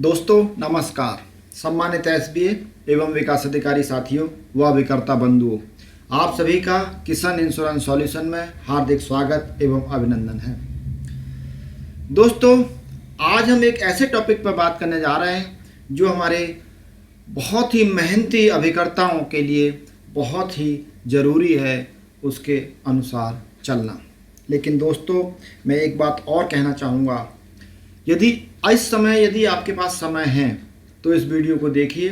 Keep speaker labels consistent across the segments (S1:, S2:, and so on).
S1: दोस्तों नमस्कार। सम्मानित एसबीए एवं विकास अधिकारी साथियों व अभिकर्ता बंधुओं, आप सभी का किसान इंश्योरेंस सॉल्यूशन में हार्दिक स्वागत एवं अभिनंदन है। दोस्तों आज हम एक ऐसे टॉपिक पर बात करने जा रहे हैं जो हमारे बहुत ही मेहनती अभिकर्ताओं के लिए बहुत ही ज़रूरी है उसके अनुसार चलना। लेकिन दोस्तों मैं एक बात और कहना चाहूँगा, यदि यदि आपके पास समय है तो इस वीडियो को देखिए।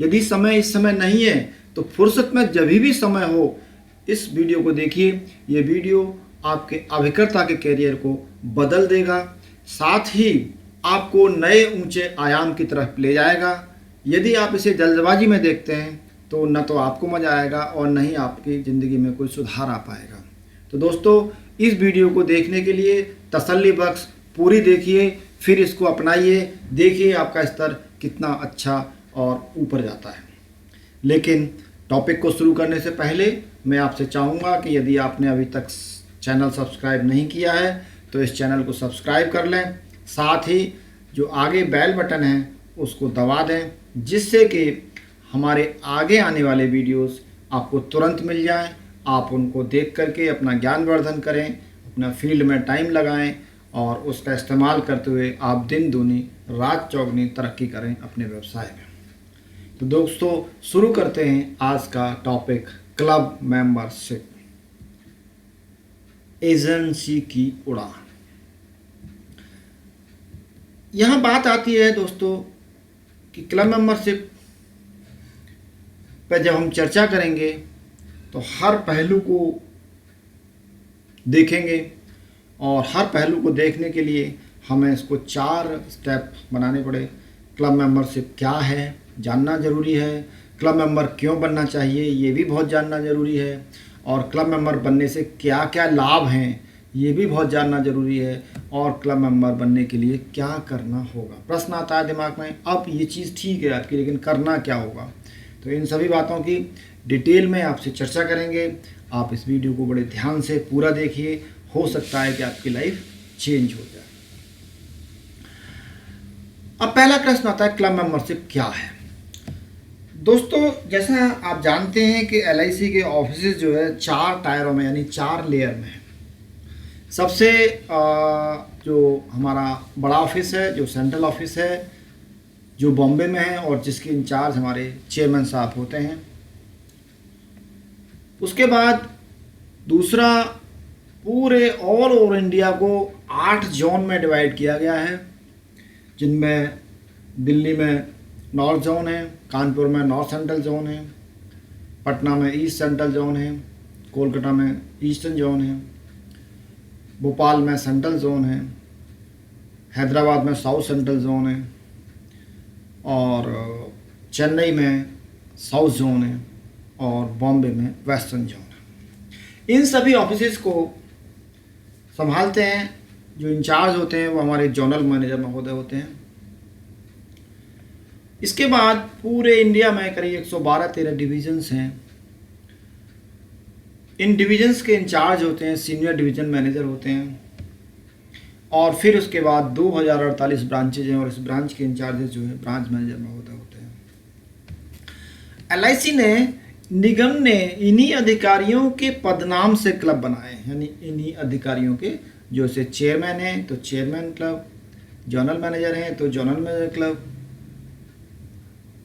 S1: यदि इस समय नहीं है तो फुर्सत में जब भी समय हो इस वीडियो को देखिए। ये वीडियो आपके अभिकर्ता के कैरियर को बदल देगा, साथ ही आपको नए ऊंचे आयाम की तरफ ले जाएगा। यदि आप इसे जल्दबाजी में देखते हैं तो न तो आपको मज़ा आएगा और न ही आपकी ज़िंदगी में कोई सुधार आ पाएगा। तो दोस्तों इस वीडियो को देखने के लिए तसल्ली बख्श पूरी देखिए, फिर इसको अपनाइए, देखिए आपका स्तर कितना अच्छा और ऊपर जाता है। लेकिन टॉपिक को शुरू करने से पहले मैं आपसे चाहूँगा कि यदि आपने अभी तक चैनल सब्सक्राइब नहीं किया है तो इस चैनल को सब्सक्राइब कर लें, साथ ही जो आगे बेल बटन है उसको दबा दें, जिससे कि हमारे आगे आने वाले वीडियोस आपको तुरंत मिल जाएं। आप उनको देख करके अपना ज्ञान वर्धन करें, अपना फील्ड में टाइम लगाएं और उसका इस्तेमाल करते हुए आप दिन दूनी रात चौगुनी तरक्की करें अपने व्यवसाय में। तो दोस्तों शुरू करते हैं आज का टॉपिक, क्लब मेंबरशिप, एजेंसी की उड़ान। यहाँ बात आती है दोस्तों कि क्लब मेंबरशिप पर जब हम चर्चा करेंगे तो हर पहलू को देखेंगे और हर पहलू को देखने के लिए हमें इसको 4 स्टेप बनाने पड़े। क्लब मेंबरशिप क्या है जानना ज़रूरी है, क्लब मेंबर क्यों बनना चाहिए ये भी बहुत जानना ज़रूरी है, और क्लब मेंबर बनने से क्या क्या लाभ हैं ये भी बहुत जानना ज़रूरी है, और क्लब मेंबर बनने के लिए क्या करना होगा। प्रश्न आता है दिमाग में, अब ये चीज़ ठीक है आपकी, लेकिन करना क्या होगा। तो इन सभी बातों की डिटेल में आपसे चर्चा करेंगे। आप इस वीडियो को बड़े ध्यान से पूरा देखिए, हो सकता है कि आपकी लाइफ चेंज हो जाए। अब पहला प्रश्न आता है, क्लब मेंबरशिप क्या है। दोस्तों जैसा आप जानते हैं कि एलआईसी के ऑफिस जो है 4 टायरों में यानी 4 लेयर में है। सबसे जो हमारा बड़ा ऑफिस है, जो सेंट्रल ऑफिस है, जो बॉम्बे में है और जिसके इंचार्ज हमारे चेयरमैन साहब होते हैं। उसके बाद दूसरा, पूरे ऑल ओवर इंडिया को 8 जोन में डिवाइड किया गया है, जिनमें दिल्ली में नॉर्थ जोन है, कानपुर में नॉर्थ सेंट्रल जोन है, पटना में ईस्ट सेंट्रल जोन है, कोलकाता में ईस्टर्न जोन है, भोपाल में सेंट्रल जोन है, हैदराबाद में साउथ सेंट्रल जोन है, और चेन्नई में साउथ जोन है, और बॉम्बे में वेस्टर्न जोन है। इन सभी ऑफिसेस को संभालते हैं, जो इंचार्ज होते हैं वो हमारे जोनल मैनेजर महोदय होते हैं। इसके बाद पूरे इंडिया में करीब 112-13 डिविजन्स हैं। इन डिविजन्स के इंचार्ज होते हैं सीनियर डिवीजन मैनेजर होते हैं, और फिर उसके बाद 2048 ब्रांचेज हैं और इस ब्रांच के इंचार्जेस जो है ब्रांच मैनेजर महोदय होते हैं। एलआईसी निगम ने इन्हीं अधिकारियों के पदनाम से क्लब बनाए, यानी इन्हीं अधिकारियों के, जो से चेयरमैन हैं तो चेयरमैन क्लब, जनरल मैनेजर हैं तो जनरल मैनेजर क्लब,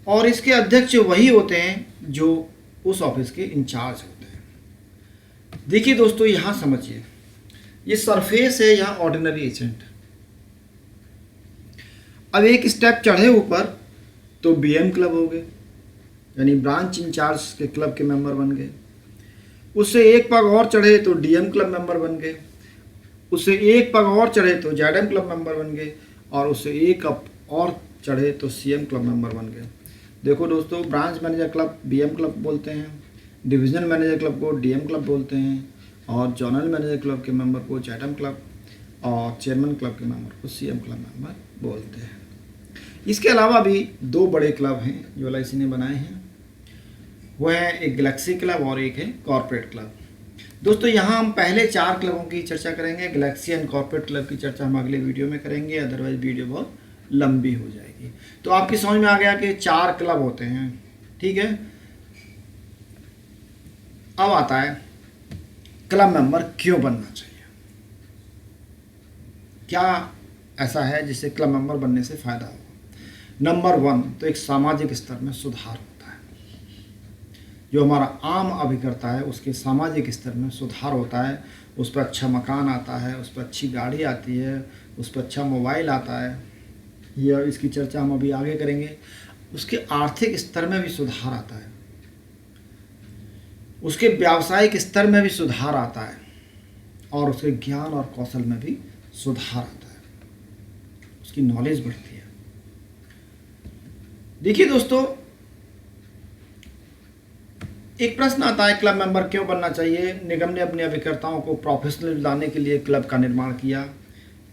S1: और इसके अध्यक्ष वही होते हैं जो उस ऑफिस के इंचार्ज होते हैं। देखिए दोस्तों यहाँ समझिए, ये सरफेस है, यहाँ ऑर्डिनरी एजेंट। अब एक स्टेप चढ़े ऊपर तो बीएम क्लब हो गए, यानी ब्रांच इंचार्ज के क्लब के मेंबर बन गए। उससे एक पग और चढ़े तो डीएम क्लब मेंबर बन गए, उससे एक पग और चढ़े तो जेडएम क्लब मेंबर बन गए, और उससे एक अप और चढ़े तो सीएम क्लब मेंबर बन गए। देखो दोस्तों, branch manager club BM club बोलते हैं, डिवीजन मैनेजर क्लब को डीएम क्लब बोलते हैं, और जोनल मैनेजर क्लब के मेंबर को जेडएम क्लब, और चेयरमैन क्लब के मेंबर को सीएम क्लब मेंबर बोलते हैं। इसके अलावा भी 2 बड़े क्लब हैं जो एलआईसी ने बनाए हैं, वो है एक गैलेक्सी क्लब और एक है कॉर्पोरेट क्लब। दोस्तों यहाँ हम पहले 4 क्लबों की चर्चा करेंगे, गैलेक्सी एंड कॉर्पोरेट क्लब की चर्चा हम अगले वीडियो में करेंगे, अदरवाइज वीडियो बहुत लंबी हो जाएगी। तो आपकी समझ में आ गया कि 4 क्लब होते हैं, ठीक है। अब आता है क्लब मेंबर क्यों बनना चाहिए, क्या ऐसा है जिससे क्लब मेंबर बनने से फ़ायदा होगा। नंबर 1 तो एक सामाजिक स्तर में सुधार होता है। जो हमारा आम अभिकर्ता है उसके सामाजिक स्तर में सुधार होता है, उस पर अच्छा मकान आता है, उस पर अच्छी गाड़ी आती है, उस पर अच्छा मोबाइल आता है, ये इसकी चर्चा हम अभी आगे करेंगे। उसके आर्थिक स्तर में भी सुधार आता है, उसके व्यावसायिक स्तर में भी सुधार आता है, और उसके ज्ञान और कौशल में भी सुधार आता है, उसकी नॉलेज बढ़ती है। देखिए दोस्तों, एक प्रश्न आता है क्लब मेंबर क्यों बनना चाहिए। निगम ने अपने अभिकर्ताओं को प्रोफेशनल बनाने के लिए क्लब का निर्माण किया।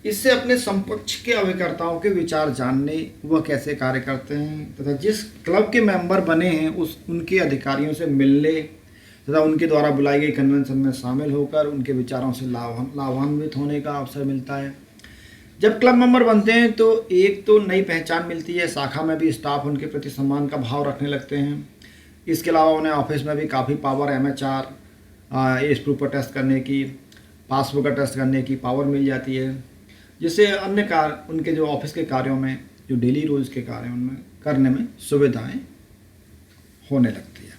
S1: इससे अपने समकक्ष के अभिकर्ताओं के विचार जानने, वह कैसे कार्य करते हैं तथा जिस क्लब के मेंबर बने हैं उनके अधिकारियों से मिलने तथा उनके द्वारा बुलाई गई कन्वेंशन में शामिल होकर उनके विचारों से लाभान्वित होने का अवसर मिलता है। जब क्लब मेंबर बनते हैं तो एक तो नई पहचान मिलती है, शाखा में भी स्टाफ उनके प्रति सम्मान का भाव रखने लगते हैं। इसके अलावा उन्हें ऑफिस में भी काफ़ी पावर, MHR एज प्रूफ पर टेस्ट करने की, पासबुक का टेस्ट करने की पावर मिल जाती है, जिससे अन्य कार्य, उनके जो ऑफिस के कार्यों में, जो डेली रोज के कार्य उनमें करने में सुविधाएं होने लगती है।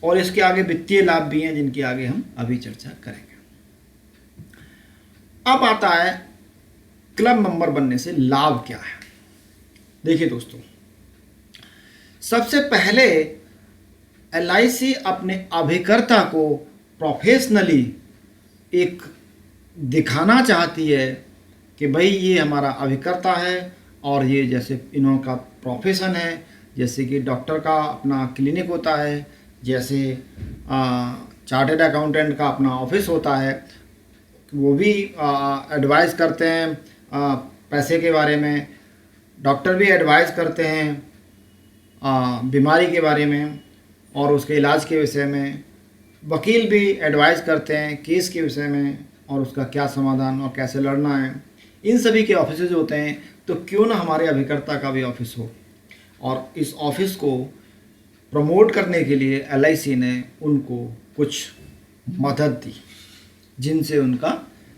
S1: और इसके आगे वित्तीय लाभ भी हैं जिनकी आगे हम अभी चर्चा करेंगे। अब आता है क्लब मेंबर बनने से लाभ क्या है। देखिए दोस्तों, सबसे पहले LIC अपने अभिकर्ता को प्रोफेशनली एक दिखाना चाहती है कि भाई ये हमारा अभिकर्ता है और ये जैसे इन्हों का प्रोफेशन है, जैसे कि डॉक्टर का अपना क्लिनिक होता है, जैसे चार्टर्ड अकाउंटेंट का अपना ऑफिस होता है, वो भी एडवाइस करते हैं पैसे के बारे में, डॉक्टर भी एडवाइस करते हैं बीमारी के बारे में और उसके इलाज के विषय में, वकील भी एडवाइस करते हैं केस के विषय में और उसका क्या समाधान और कैसे लड़ना है। इन सभी के ऑफिस होते हैं, तो क्यों ना हमारे अभिकर्ता का भी ऑफिस हो। और इस ऑफिस को प्रमोट करने के लिए LIC ने उनको कुछ मदद दी जिनसे उनका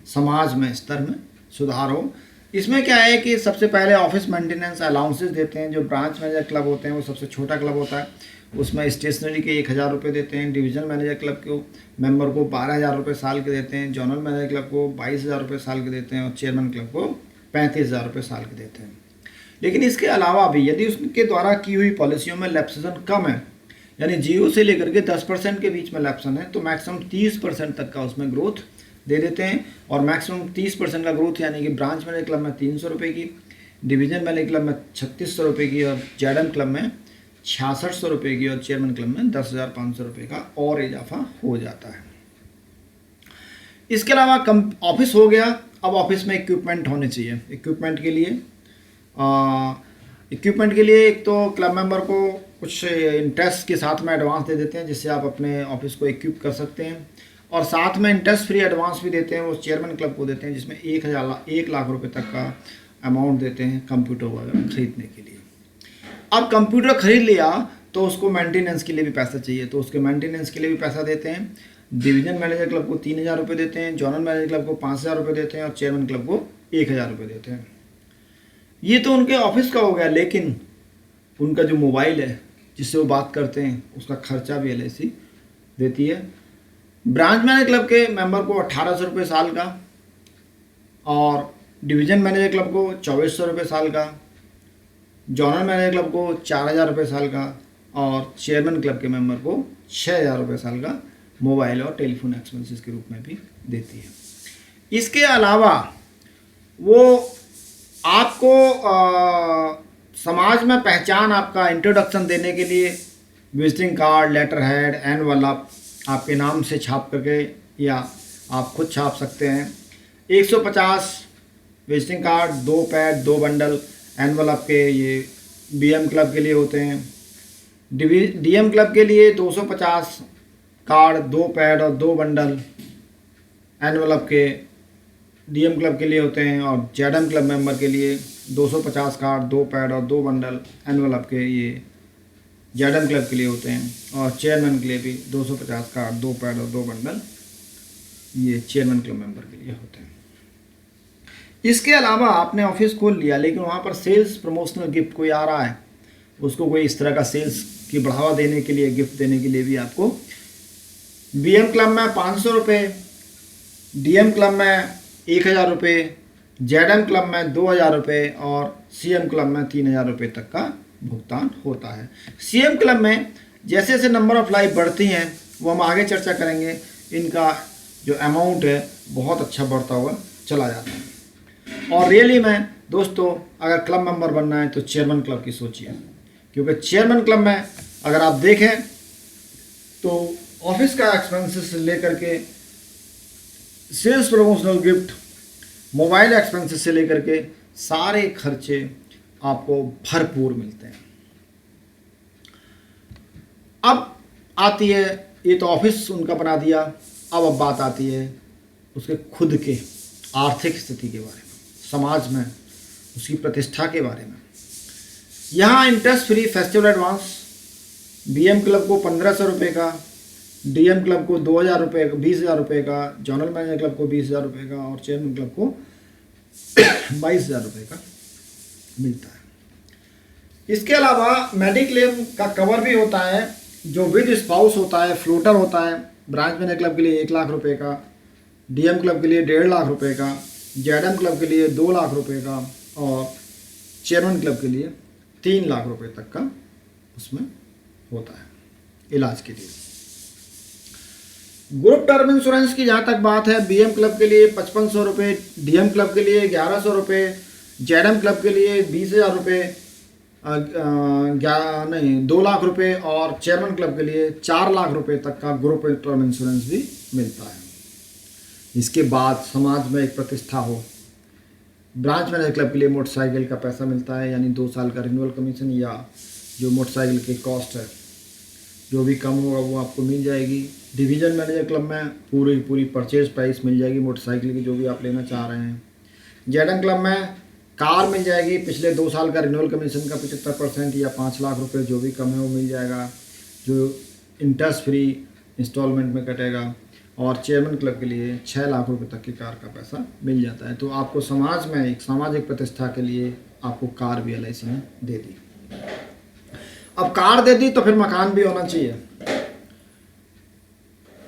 S1: समाज में स्तर में सुधार हो। इसमें क्या है कि सबसे पहले ऑफिस मेंटेनेंस अलाउंसेस देते हैं। जो ब्रांच मैनेजर क्लब होते हैं वो सबसे छोटा क्लब होता है, उसमें स्टेशनरी के 1000 रुपये देते हैं। डिवीजन मैनेजर क्लब को मेंबर को 12,000 रुपये साल के देते हैं। जोनल मैनेजर क्लब को 22,000 रुपये साल के देते हैं और चेयरमैन क्लब को 35,000 रुपये साल के देते हैं। लेकिन इसके अलावा भी यदि उसके द्वारा की हुई पॉलिसियों में लैप्सेशन कम है, यानी 0 से लेकर के 10% के बीच में लैप्सन है, तो मैक्सिमम 30% तक का उसमें ग्रोथ दे देते हैं। और मैक्सिमम 30% का ग्रोथ यानी कि ब्रांच मैनेजर क्लब में 300 रुपये की, डिवीजन मैनेजर क्लब में 3600 रुपये की और JM क्लब में 6600 रुपये की और चेयरमैन क्लब में 10,500 रुपये का और इजाफा हो जाता है। इसके अलावा ऑफिस हो गया, अब ऑफिस में इक्विपमेंट होने चाहिए। इक्विपमेंट के लिए एक तो क्लब मेंबर को कुछ इंटरेस्ट के साथ में एडवांस दे देते हैं जिससे आप अपने ऑफिस को इक्विप कर सकते हैं, और साथ में इंटरेस्ट फ्री एडवांस भी देते हैं, वो चेयरमैन क्लब को देते हैं जिसमें 1 लाख रुपए तक का अमाउंट देते हैं कंप्यूटर वगैरह खरीदने के लिए। अब कंप्यूटर खरीद लिया तो उसको मेंटेनेंस के लिए भी पैसा चाहिए, तो उसके मेंटेनेंस के लिए भी पैसा देते हैं। डिवीजन मैनेजर क्लब को 3,000 रुपये देते हैं, जोनल मैनेजर क्लब को 5,000 रुपये देते हैं और चेयरमैन क्लब को 1,000 रुपये देते हैं। ये तो उनके ऑफिस का हो गया, लेकिन उनका जो मोबाइल है जिससे वो बात करते हैं उसका खर्चा भी LIC देती है। ब्रांच मैनेजर क्लब के मेंबर को 1,800 रुपये साल का और डिवीजन मैनेजर क्लब को 2,400 रुपये साल का, जोनल मैनेजर क्लब को 4,000 रुपये साल का और चेयरमैन क्लब के मेंबर को 6,000 रुपये साल का मोबाइल और टेलीफोन एक्सपेंसेस के रूप में भी देती है। इसके अलावा वो आपको समाज में पहचान, आपका इंट्रोडक्शन देने के लिए visiting card, letterhead, envelope आपके नाम से छाप करके या आप खुद छाप सकते हैं। 150 visiting card, 2 pad, 2 bundle envelope के ये BM क्लब के लिए होते हैं। DM क्लब के लिए 250 कार्ड, 2 पैड और 2 बंडल एनवलप के डीएम क्लब के लिए होते हैं, और जेडएम क्लब मेंबर के लिए 250 कार्ड, 2 पैड और 2 बंडल एनवलप के ये जेडएम क्लब के लिए होते हैं। और चेयरमैन के लिए भी 250 कार्ड, 2 पैड और 2 बंडल ये चेयरमैन क्लब मेंबर के लिए होते हैं। इसके अलावा आपने ऑफिस खोल लिया, लेकिन वहाँ पर सेल्स प्रमोशनल गिफ्ट कोई आ रहा है, उसको कोई इस तरह का सेल्स की बढ़ावा देने के लिए, गिफ्ट देने के लिए भी आपको बीएम क्लब में 500 रुपये, डीएम क्लब में 1000 रुपये, जेडएम क्लब में 2000 रुपये और सीएम क्लब में 3000 रुपये तक का भुगतान होता है। सीएम क्लब में जैसे जैसे नंबर ऑफ लाइफ बढ़ती हैं, वो हम आगे चर्चा करेंगे, इनका जो अमाउंट है बहुत अच्छा बढ़ता हुआ चला जाता है। और रियली में दोस्तों, अगर क्लब मेंबर बनना है तो चेयरमैन क्लब की सोचिए, क्योंकि चेयरमैन क्लब में अगर आप देखें तो ऑफिस का एक्सपेंसेस से लेकर के sales promotional gift, mobile expenses से लेकर के सारे खर्चे आपको भरपूर मिलते हैं। अब आती है, ये तो ऑफिस उनका बना दिया, अब बात आती है उसके खुद के आर्थिक स्थिति के बारे में, समाज में उसकी प्रतिष्ठा के बारे में। यहाँ interest free festival advance BM club को 1500 रुपये का, डीएम क्लब को 2000 रुपये, 20,000 रुपये का, जनरल मैनेजर क्लब को 20,000 रुपये का और चेयरमैन क्लब को 22,000 रुपये का मिलता है। इसके अलावा मेडिक्लेम का कवर भी होता है, जो विद स्पाउस होता है, फ्लोटर होता है। ब्रांच मैनेजर क्लब के लिए 1 लाख रुपये का, डीएम क्लब के लिए 1.5 लाख रुपये का, जेडएम क्लब के लिए 2 लाख रुपये का और चेयरमैन क्लब के लिए 3 लाख रुपये तक का उसमें होता है इलाज के लिए। ग्रुप टर्म इंश्योरेंस की जहाँ तक बात है, बीएम क्लब के लिए 5500 रुपये, डीएम क्लब के लिए 1100 रुपये, जेडएम क्लब के लिए 20,000 रुपये, 2 लाख रुपये और चेयरमैन क्लब के लिए 4 लाख रुपये तक का ग्रुप टर्म इंश्योरेंस भी मिलता है। इसके बाद समाज में एक प्रतिष्ठा हो, ब्रांच मैनेजर क्लब के लिए मोटरसाइकिल का पैसा मिलता है, यानी 2 साल का रिन्यूअल कमीशन, या जो मोटरसाइकिल की कॉस्ट है जो भी कम होगा वो आपको मिल जाएगी। डिवीज़न मैनेजर क्लब में पूरी परचेज प्राइस मिल जाएगी मोटरसाइकिल की, जो भी आप लेना चाह रहे हैं। जेडएम क्लब में कार मिल जाएगी, पिछले 2 साल का रिन्यूअल कमीशन का 75% या 5 लाख रुपए जो भी कम है वो मिल जाएगा, जो इंटरेस्ट फ्री इंस्टॉलमेंट में कटेगा। और चेयरमैन क्लब के लिए 6 लाख रुपए तक की कार का पैसा मिल जाता है। तो आपको समाज में एक सामाजिक प्रतिष्ठा के लिए आपको कार भी एलआईसी ने दे दी। अब कार दे दी तो फिर मकान भी होना चाहिए।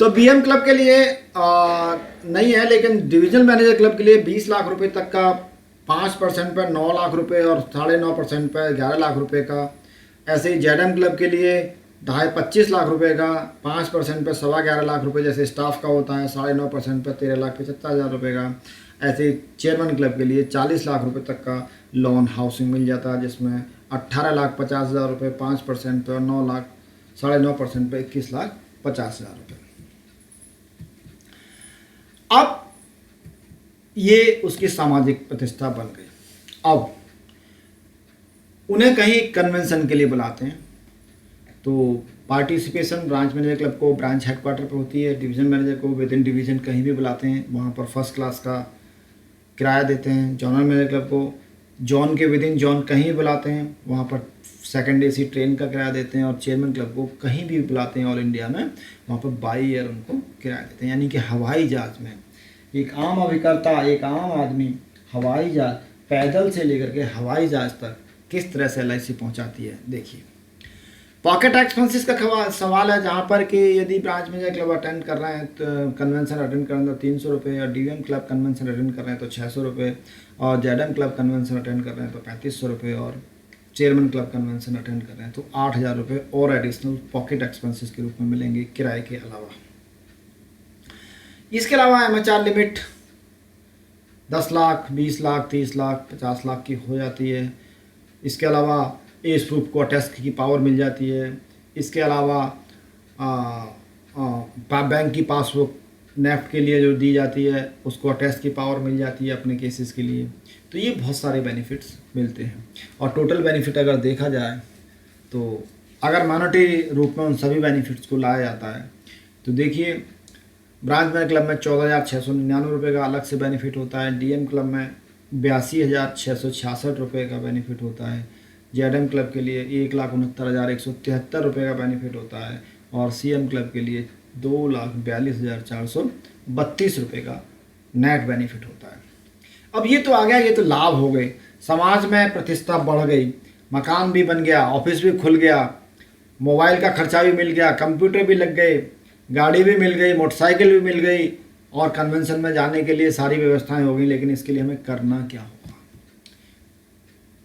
S1: तो बीएम क्लब के लिए नहीं है, लेकिन डिवीजन मैनेजर क्लब के लिए 20 लाख रुपए तक का 5% पर 9 लाख रुपए और 9.5% पर 11 लाख रुपए का। ऐसे ही जेडएम क्लब के लिए 25 लाख रुपए का, 5% पर 11.25 लाख रुपए जैसे स्टाफ का होता है, 9.5% पर 13,75,000 रुपए का। ऐसे ही चेयरमैन क्लब के लिए 40 लाख रुपए तक का लोन हाउसिंग मिल जाता है, जिसमें 18,50,000 रुपये 5% पर, 9% पर 21,50,000 रुपये। अब ये उसकी सामाजिक प्रतिष्ठा बन गई। अब उन्हें कहीं कन्वेंशन के लिए बुलाते हैं, तो पार्टिसिपेशन ब्रांच मैनेजर क्लब को ब्रांच हेडक्वार्टर पर होती है, डिवीज़न मैनेजर को विद इन डिवीज़न कहीं भी बुलाते हैं, वहाँ पर फर्स्ट क्लास का किराया देते हैं। जनरल मैनेजर क्लब को जॉन के विद इन जॉन कहीं भी बुलाते हैं, वहाँ पर सेकंड एसी ट्रेन का किराया देते हैं। और चेयरमैन क्लब को कहीं भी बुलाते हैं ऑल इंडिया में, वहाँ पर बाई एयर उनको किराया देते हैं। यानी कि हवाई जहाज़ में एक आम अभिकर्ता, एक आम आदमी हवाई जहाज़ पैदल से लेकर के हवाई जहाज़ तक किस तरह से एलआईसी पहुँचाती है, देखिए। पॉकेट एक्सपेंसेस का सवाल है, जहाँ पर कि यदि ब्रांच मैनेजर क्लब अटेंड कर रहे हैं तो कन्वेंशन अटेंड कर रहे हैं तो 300 रुपये, और डीएम क्लब कन्वेंशन अटेंड कर रहे हैं तो 600 रुपये, और जेडएम क्लब कन्वेंशन अटेंड कर रहे हैं तो 3500 रुपये, और चेयरमैन क्लब कन्वेंशन अटेंड कर रहे हैं तो 8,000 रुपये और एडिशनल पॉकेट एक्सपेंसेस के रूप में मिलेंगे किराए के अलावा। इसके अलावा एमएचआर लिमिट 10 लाख, 20 लाख, 30 लाख, 50 लाख की हो जाती है। इसके अलावा एज प्रूफ को अटेस्ट की पावर मिल जाती है। इसके अलावा बैंक की पासबुक नेफ्ट के लिए जो दी जाती है उसको अटेस्ट की पावर मिल जाती है अपने केसेस के लिए। तो ये बहुत सारे बेनिफिट्स मिलते हैं। और टोटल बेनिफिट अगर देखा जाए तो अगर मॉनेटरी रूप में उन सभी बेनिफिट्स को लाया जाता है तो देखिए ब्रांच मैन क्लब में 14,699 रुपये का अलग से बेनिफिट होता है। डीएम क्लब में 82,666 रुपये का बेनिफिट होता है। जेडएम क्लब के लिए 1,69,173 रुपये का बेनिफिट होता है और सीएम क्लब के लिए 2,42,432 रुपये का नेट बेनिफिट होता है। अब ये तो आ गया, ये तो लाभ हो गए, समाज में प्रतिष्ठा बढ़ गई, मकान भी बन गया, ऑफिस भी खुल गया, मोबाइल का खर्चा भी मिल गया, कंप्यूटर भी लग गए, गाड़ी भी मिल गई, मोटरसाइकिल भी मिल गई और कन्वेंशन में जाने के लिए सारी व्यवस्थाएं हो गई। लेकिन इसके लिए हमें करना क्या होगा?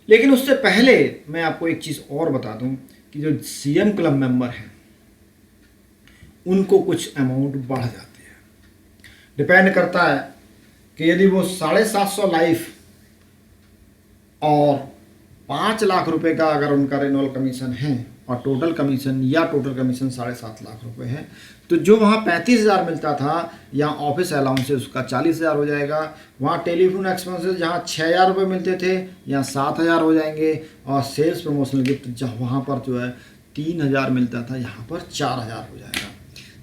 S1: लेकिन उससे पहले मैं आपको एक चीज़ और बता दूं कि जो सीएम क्लब मेंबर हैं उनको कुछ अमाउंट बढ़ जाती है। डिपेंड करता है कि यदि वो 750 लाइफ और 5 लाख रुपए का अगर उनका रिन्यूअल कमीशन है और टोटल कमीशन 7.5 लाख रुपए है, तो जो वहाँ 35,000 मिलता था, यहाँ ऑफिस अलाउंसेस उसका 40,000 हो जाएगा। वहाँ टेलीफोन एक्सपेंसेस जहाँ 6,000 रुपये मिलते थे, यहाँ 7,000 हो जाएंगे। और सेल्स प्रमोशनल गिफ्ट जहाँ वहाँ पर जो है 3,000 मिलता था, यहाँ पर 4,000 हो जाएगा।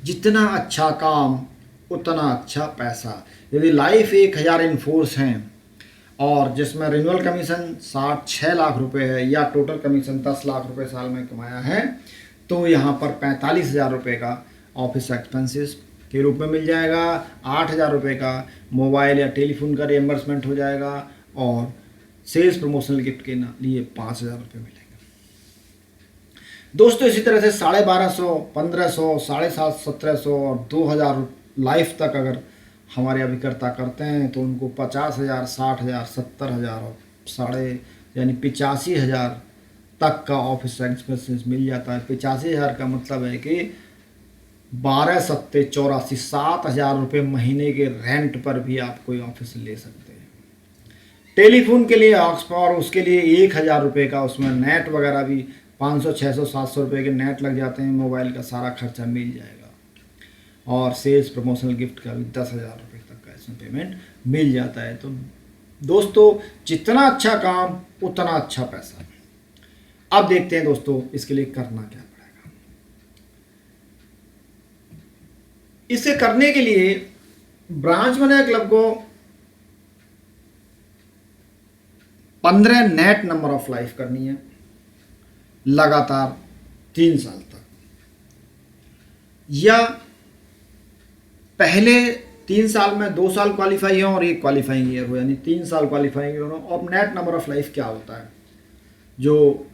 S1: जितना अच्छा काम उतना अच्छा पैसा। यदि लाइफ 1,000 इनफोर्स हैं और जिसमें रिन्यूअल कमीशन 6 लाख रुपए है या टोटल कमीशन 10 लाख रुपए साल में कमाया है, तो यहाँ पर 45,000 रुपये का ऑफिस एक्सपेंसेस के रूप में मिल जाएगा। 8,000 रुपये का मोबाइल या टेलीफोन का रिएम्बर्समेंट हो जाएगा और सेल्स प्रमोशनल गिफ्ट के लिए 5,000 रुपये मिलेंगे। दोस्तों इसी तरह से 12,500, 1,500, 7,500, 1,700 और 2,000 लाइफ तक अगर हमारे अभिकर्ता करते हैं तो उनको 50,000, 60,000, 70,000 और यानी 85,000 तक का ऑफिस एक्सपेंसेस मिल जाता है। 85,000 का मतलब है कि 12 सत्ते 84, 7,000 रुपये महीने के रेंट पर भी आप कोई ऑफिस ले सकते हैं। टेलीफोन के लिए ऑक्सफोर्ड उसके लिए 1,000 रुपये का, उसमें नेट वगैरह भी 500, 600, 700 रुपये के नेट लग जाते हैं। मोबाइल का सारा खर्चा मिल जाएगा और सेल्स प्रमोशनल गिफ्ट का भी 10,000 रुपये तक का इसमें पेमेंट मिल जाता है। तो दोस्तों जितना अच्छा काम उतना अच्छा पैसा। अब देखते हैं दोस्तों इसके लिए करना क्या पड़ेगा। इसे करने के लिए ब्रांच मैनेजर क्लब को 15 नेट नंबर ऑफ लाइफ करनी है लगातार 3 साल तक, या पहले 3 साल में 2 साल क्वालिफाई हो और 1 क्वालिफाइंग ईयर हो, यानी 3 साल क्वालिफाइंग ईयर हो। और नेट नंबर ऑफ लाइफ क्या होता है? जो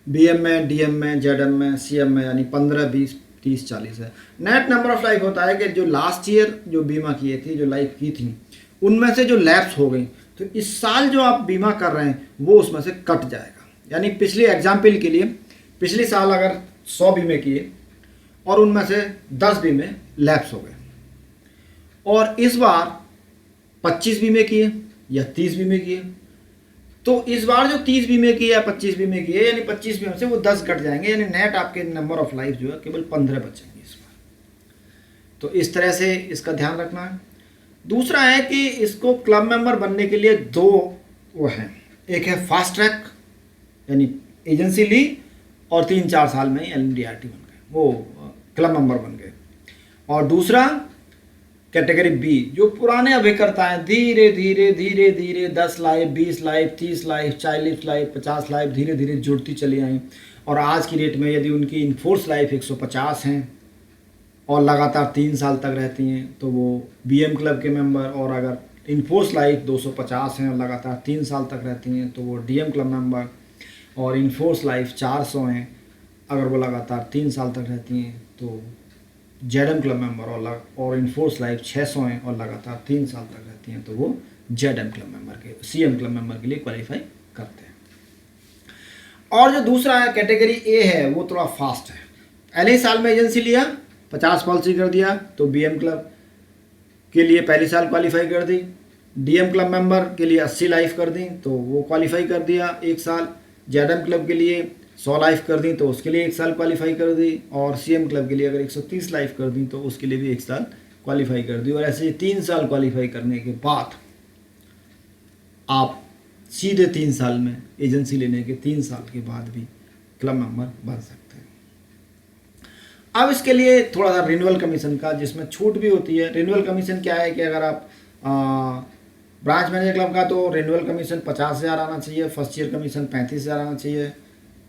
S1: बीएम में, डीएम में, जेडएम में, सीएम में, यानी 15, 20, 30, 40 है। नेट नंबर ऑफ लाइफ होता है कि जो लास्ट ईयर जो बीमा किए थे, जो लाइफ की थी, उनमें से जो लैप्स हो गई, तो इस साल जो आप बीमा कर रहे हैं वो उसमें से कट जाएगा। यानी पिछले एग्जाम्पल के लिए पिछले साल अगर 100 बीमे किए और उनमें से 10 बीमे लैप्स हो गए और इस बार 25 बीमे किए या 30 बीमे किए, तो इस बार जो 30 बीमे किए या 25 बीमे किए, यानी 25 बीमे से वो 10 कट जाएंगे, यानी नेट आपके नंबर ऑफ लाइफ जो है केवल 15 बचेंगे इस बार। तो इस तरह से इसका ध्यान रखना है। दूसरा है कि इसको क्लब मेंबर बनने के लिए 2 वो हैं, एक है फास्ट ट्रैक यानी एजेंसी ली और 3-4 साल में LNDRT बन गए, वो क्लब मेंबर बन गए। और दूसरा कैटेगरी बी, जो पुराने अभिकर्ता हैं, धीरे धीरे धीरे धीरे 10 life, 20 life, 30 life, 40 life, 50 life धीरे धीरे जुड़ती चली आई और आज की डेट में यदि उनकी इनफोर्स लाइफ 150 हैं और लगातार 3 साल तक रहती हैं तो वो बीएम क्लब के मेंबर, और अगर इनफोर्स लाइफ 250 हैं और लगातार 3 साल तक रहती हैं तो वो डीएम क्लब मेंबर, और इनफोर्स लाइफ 400 हैं अगर वो लगातार 3 साल तक रहती हैं तो जेडएम क्लब मेंबर, और इनफोर्स लाइफ 600 हैं और लगातार 3 साल तक रहती हैं तो वो जेडएम क्लब मेंबर के, सीएम क्लब मेंबर के लिए क्वालिफाई करते हैं। और जो दूसरा है कैटेगरी ए है, वो थोड़ा फास्ट है। पहले साल में एजेंसी लिया, 50 पॉलिसी कर दिया तो बीएम क्लब के लिए पहले साल क्वालिफाई कर दी। डीएम क्लब मेंबर के लिए 80 लाइफ कर दी तो वो क्वालिफाई कर दिया 1 साल। जेडएम क्लब के लिए 100 लाइफ कर दी तो उसके लिए 1 साल क्वालिफाई कर दी। और सीएम क्लब के लिए अगर 130 लाइफ कर दी तो उसके लिए भी 1 साल क्वालिफाई कर दी। और ऐसे 3 साल क्वालिफाई करने के बाद आप सीधे 3 साल में एजेंसी लेने के 3 साल के बाद भी क्लब मेंबर बन सकते हैं। अब इसके लिए थोड़ा सा रिन्यूअल कमीशन का, जिसमें छूट भी होती है। रिन्यूअल कमीशन क्या है कि अगर आप ब्रांच मैनेजर क्लब का तो रिन्यूअल कमीशन 50,000 आना चाहिए, फर्स्ट ईयर कमीशन 35,000 आना चाहिए।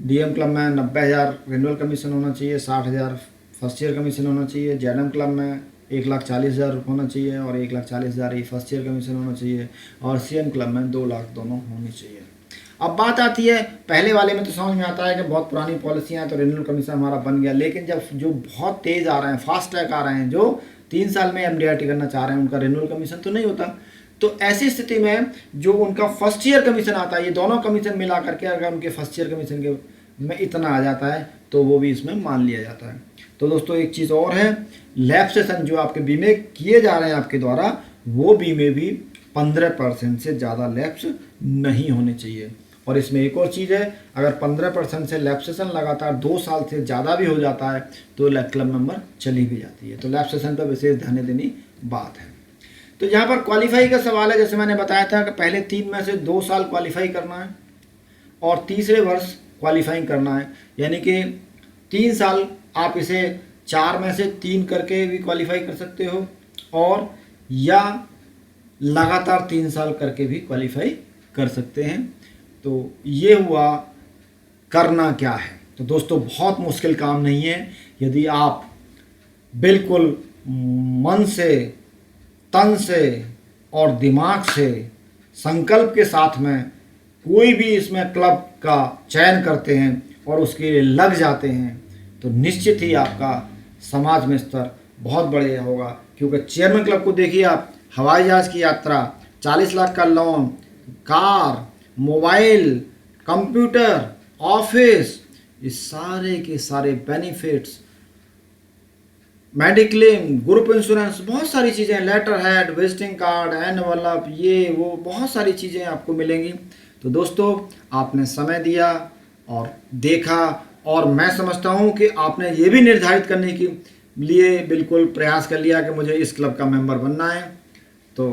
S1: डीएम क्लब में 90,000 रिन्यूअल कमीशन होना चाहिए, 60,000 फर्स्ट ईयर कमीशन होना चाहिए। जेडएम क्लब में 1,40,000 होना चाहिए और 1,40,000 ही फर्स्ट ईयर कमीशन होना चाहिए। और सीएम क्लब में 2 लाख दोनों होनी चाहिए। अब बात आती है, पहले वाले में तो समझ में आता है कि बहुत पुरानी पॉलिसियाँ हैं तो रिन्यूअल कमीशन हमारा बन गया, लेकिन जब जो बहुत तेज़ आ रहे हैं, फास्ट ट्रैक आ रहे हैं, जो 3 साल में एमडीआरटी करना चाह रहे हैं, उनका रिन्यूअल कमीशन तो नहीं होता। तो ऐसी स्थिति में जो उनका फर्स्ट ईयर कमीशन आता है, ये दोनों कमीशन मिला करके अगर उनके फर्स्ट ईयर कमीशन के में इतना आ जाता है तो वो भी इसमें मान लिया जाता है। तो दोस्तों एक चीज़ और है, लैब सेशन जो आपके बीमे किए जा रहे हैं आपके द्वारा, वो बीमे भी 15% से ज़्यादा लैप्स नहीं होने चाहिए। और इसमें एक और चीज़ है, अगर 15% से लैब सेशन लगातार 2 साल से ज़्यादा भी हो जाता है तो लैब क्लब मेंबर चली भी जाती है। तो लैब सेशन पर विशेष ध्यान देने बात है। तो यहाँ पर क्वालिफाई का सवाल है, जैसे मैंने बताया था कि पहले 3 में से 2 साल क्वालिफाई करना है और तीसरे वर्ष क्वालिफाइंग करना है। यानी कि 3 साल आप इसे 4 में से 3 करके भी क्वालिफाई कर सकते हो, और या लगातार 3 साल करके भी क्वालिफाई कर सकते हैं। तो ये हुआ करना क्या है। तो दोस्तों बहुत मुश्किल काम नहीं है, यदि आप बिल्कुल मन से, तन से और दिमाग से संकल्प के साथ में कोई भी इसमें क्लब का चयन करते हैं और उसके लिए लग जाते हैं तो निश्चित ही आपका समाज में स्तर बहुत बढ़िया होगा। क्योंकि चेयरमैन क्लब को देखिए आप, हवाई जहाज़ की यात्रा, 40 लाख का loan, car, mobile, computer, office, इस सारे के सारे बेनिफिट्स, मेडिक्लेम, ग्रुप इंश्योरेंस, बहुत सारी चीज़ें, letterhead, visiting card, envelope, ये वो बहुत सारी चीज़ें आपको मिलेंगी। तो दोस्तों आपने समय दिया और देखा, और मैं समझता हूँ कि आपने ये भी निर्धारित करने के लिए बिल्कुल प्रयास कर लिया कि मुझे इस क्लब का मेंबर बनना है। तो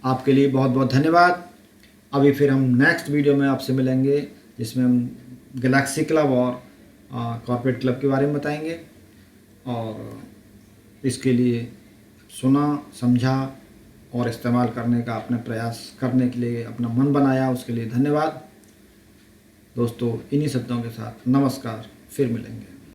S1: आपके लिए बहुत बहुत धन्यवाद। अभी फिर हम नेक्स्ट वीडियो में आपसे मिलेंगे, जिसमें हम गैलेक्सी क्लब और कॉर्पोरेट क्लब के बारे में बताएंगे। और इसके लिए सुना, समझा और इस्तेमाल करने का अपने प्रयास करने के लिए अपना मन बनाया, उसके लिए धन्यवाद। दोस्तों इन्हीं शब्दों के साथ नमस्कार, फिर मिलेंगे।